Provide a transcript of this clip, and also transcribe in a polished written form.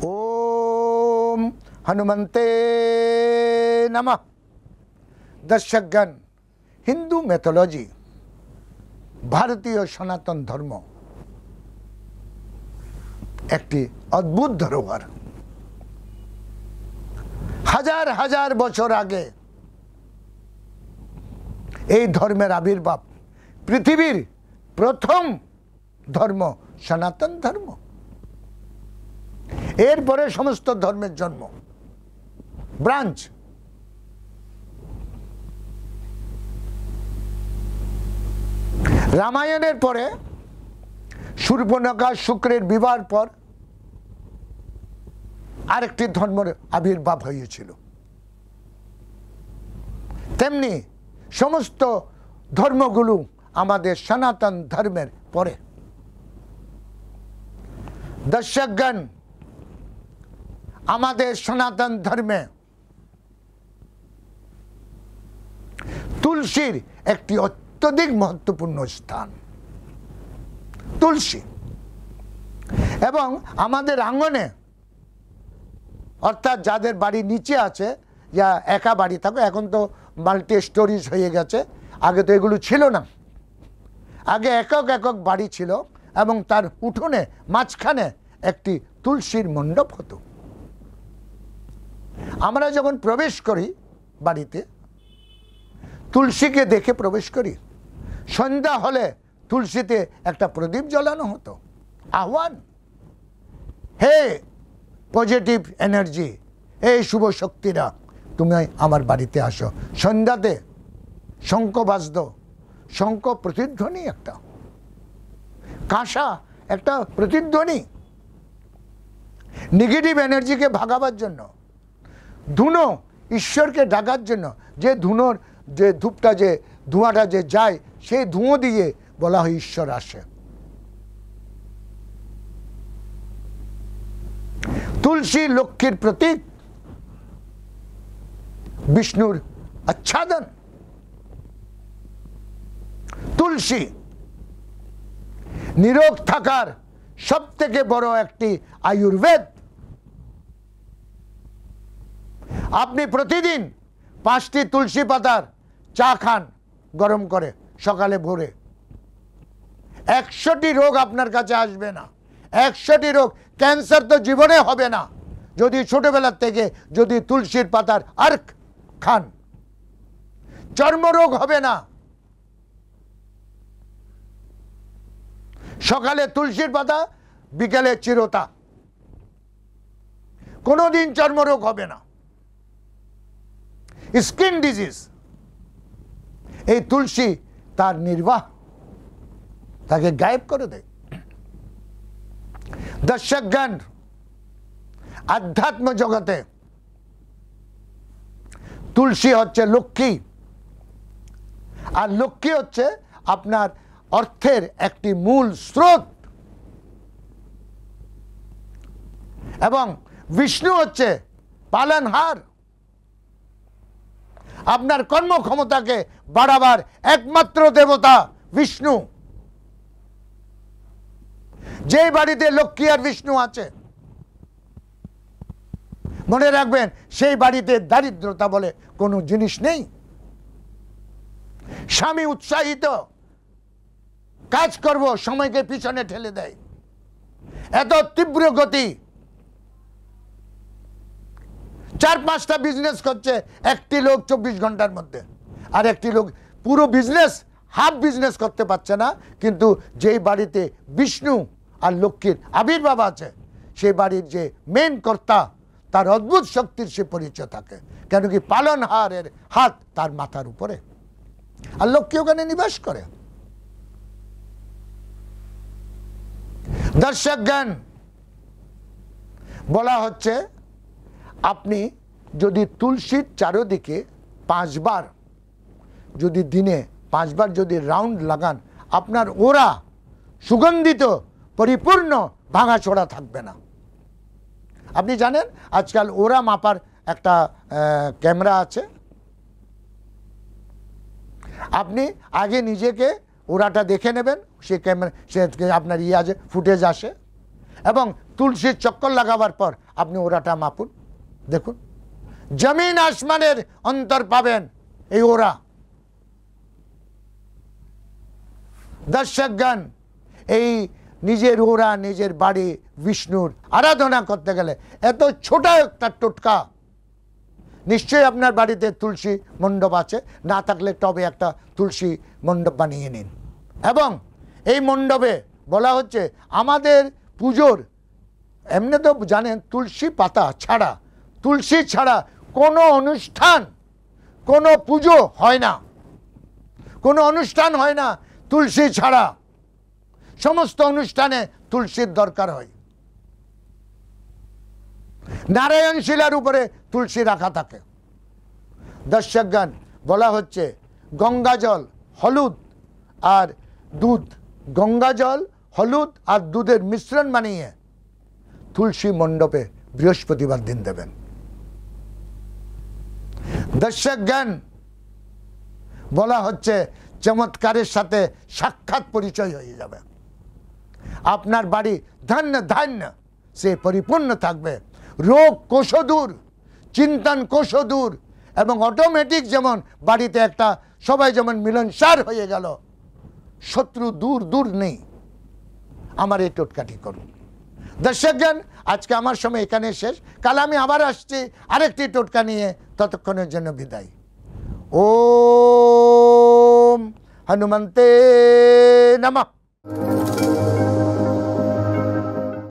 ओम हनुमंते नमः। दर्शकगण, हिंदू मैथोलॉजी, भारतीय सनातन धर्म একটি অদ্ভুত ধরোহর। হাজার হাজার বছর আগে এই ধর্মের আবির্ভাব। পৃথিবীর প্রথম ধর্ম সনাতন ধর্ম, এরপরে সমস্ত ধর্মের জন্ম, ব্রাঞ্চ। রামায়ণের পরে শূর্পণখা শুক্রের বিবাহের পর আরেকটি ধর্মের আবির্ভাব হয়েছিল। তেমনি সমস্ত ধর্মগুলো আমাদের সনাতন ধর্মের পরে। দর্শকগণ, আমাদের সনাতন ধর্মে তুলসীর একটি অত্যধিক মহত্বপূর্ণ স্থান। তুলসী এবং আমাদের আঙ্গনে, অর্থাৎ যাদের বাড়ি নিচে আছে, যা একা বাড়ি থাকো, এখন তো মাল্টি স্টোরিজ হয়ে গেছে, আগে তো এগুলো ছিল না। আগে একক একক বাড়ি ছিল এবং তার উঠোনে মাঝখানে একটি তুলসীর মণ্ডপ হতো। আমরা যখন প্রবেশ করি বাড়িতে, তুলসীকে দেখে প্রবেশ করি। সন্ধ্যা হলে তুলসীতে একটা প্রদীপ জ্বালানো হতো, আহ্বান, হে পজিটিভ এনার্জি, হে শুভ শক্তিরা, তুমি আমার বাড়িতে আসো। সন্ধ্যাতে শঙ্খ বাজত, শঙ্খ প্রতিধ্বনি, একটা কাঁসা, একটা প্রতিধ্বনি, নেগেটিভ এনার্জিকে ভাগাবার জন্য। ধুনো ঈশ্বরকে ডাকার জন্য। যে ধুনোর যে ধূপটা, যে ধোঁয়াটা যে যায়, সেই ধুঁয়ো দিয়ে বলা হয় ঈশ্বর আসে। তুলসী লক্ষ্মীর প্রতীক, বিষ্ণুর আচ্ছাদন। তুলসী নিরোগ থাকার সব থেকে বড় একটি আয়ুর্বেদ। আপনি প্রতিদিন 5টি তুলসী পাতার চা খান গরম করে সকালে ভোরে, 100টি রোগ আপনার কাছে আসবে না। 100টি রোগ, ক্যান্সার তো জীবনে হবে না যদি ছোটবেলার থেকে যদি তুলসীর পাতার আর্ক খান। চর্মরোগ হবে না। সকালে তুলসীর পাতা, বিকেলে চিরতা, কোনোদিন চর্মরোগ হবে না। স্কিন ডিজিজ, এই তুলসী তার নির্বাহ, তাকে গায়েব করে দেয়। দর্শকগণ, আধ্যাত্ম জগতে তুলসী হচ্ছে লক্ষ্মী, আর লক্ষ্মী হচ্ছে আপনার অর্থের একটি মূল স্রোত, এবং বিষ্ণু হচ্ছে পালনহার। আপনার কর্মক্ষমতাকে বাড়াবার একমাত্র দেবতা বিষ্ণু। যে বাড়িতে লক্ষ্মী আর বিষ্ণু আছে, মনে রাখবেন, সেই বাড়িতে দারিদ্রতা বলে কোনো জিনিস নেই। স্বামী উৎসাহিত, কাজ করব, সময়কে পিছনে ঠেলে দেয়। এত তীব্র গতি, 4-5টা বিজনেস করছে একটি লোক 24 ঘন্টার মধ্যে, আর একটি লোক পুরো বিজনেস, হাফ বিজনেস করতে পারছে না। কিন্তু যেই বাড়িতে বিষ্ণু আর লক্ষ্মীর আবির্ভাব আছে, সেই বাড়ির যে মেন কর্তা, তার অদ্ভুত শক্তির সে পরিচয় থাকে। কেন কি পালনহারের হাত তার মাথার উপরে, আর লক্ষ্মী ওখানে নিবাস করে। দর্শকগণ, বলা হচ্ছে আপনি যদি তুলসীর চারদিকে 5 বার, যদি দিনে 5 বার যদি রাউন্ড লাগান, আপনার ওরা সুগন্ধিত, পরিপূর্ণ, ভাঙাচোরা থাকবে না। আপনি জানেন আজকাল ওরা মাপার একটা ক্যামেরা আছে, আপনি আগে নিজেকে ওরাটা দেখে নেবেন, সেই ক্যামেরা সে আপনার আছে ফুটেজ আসে, এবং তুলসীর চক্কর লাগাবার পর আপনি ওরাটা মাপুন, দেখুন জমিন আসমানের অন্তর পাবেন এই ওরা। দর্শকগণ, এই নিজের ওরা নিজের বাড়ি বিষ্ণুর আরাধনা করতে গেলে এত ছোট একটা টোটকা, নিশ্চয়ই আপনার বাড়িতে তুলসী মণ্ডপ আছে, না থাকলে টবে একটা তুলসী মণ্ডপ বানিয়ে নিন। এবং এই মণ্ডপে বলা হচ্ছে আমাদের পুজোর, এমনি তো জানেন তুলসী পাতা ছাড়া, তুলসী ছাড়া কোনো অনুষ্ঠান, কোনো পুজো হয় না, কোনো অনুষ্ঠান হয় না তুলসী ছাড়া। সমস্ত অনুষ্ঠানে তুলসীর দরকার হয়। নারায়ণ শিলার উপরে তুলসী রাখা থাকে। দর্শকগণ, বলা হচ্ছে গঙ্গা জল, হলুদ আর দুধ, গঙ্গা জল, হলুদ আর দুধের মিশ্রণ বানিয়ে তুলসী মণ্ডপে বৃহস্পতিবার দিন দেবেন। দর্শকগণ, বলা হচ্ছে চমৎকারের সাথে সাক্ষাৎ পরিচয় হয়ে যাবে। আপনার বাড়ি ধন্য ধান্য সে পরিপূর্ণ থাকবে, রোগ কোষ দূর, চিন্তন কোষ দূর, এবং অটোমেটিক যেমন বাড়িতে একটা সবাই যেমন মিলনসার হয়ে গেল, শত্রু দূর দূর নেই। আমার এই টোটকাটি করুন। দর্শকগণ, আজকে আমার সময় এখানে শেষ, কাল আমি আবার আসছি আরেকটি টোটকা নিয়ে, ততক্ষণের জন্য বিদায়। ওম হনুমন্তে নমঃ।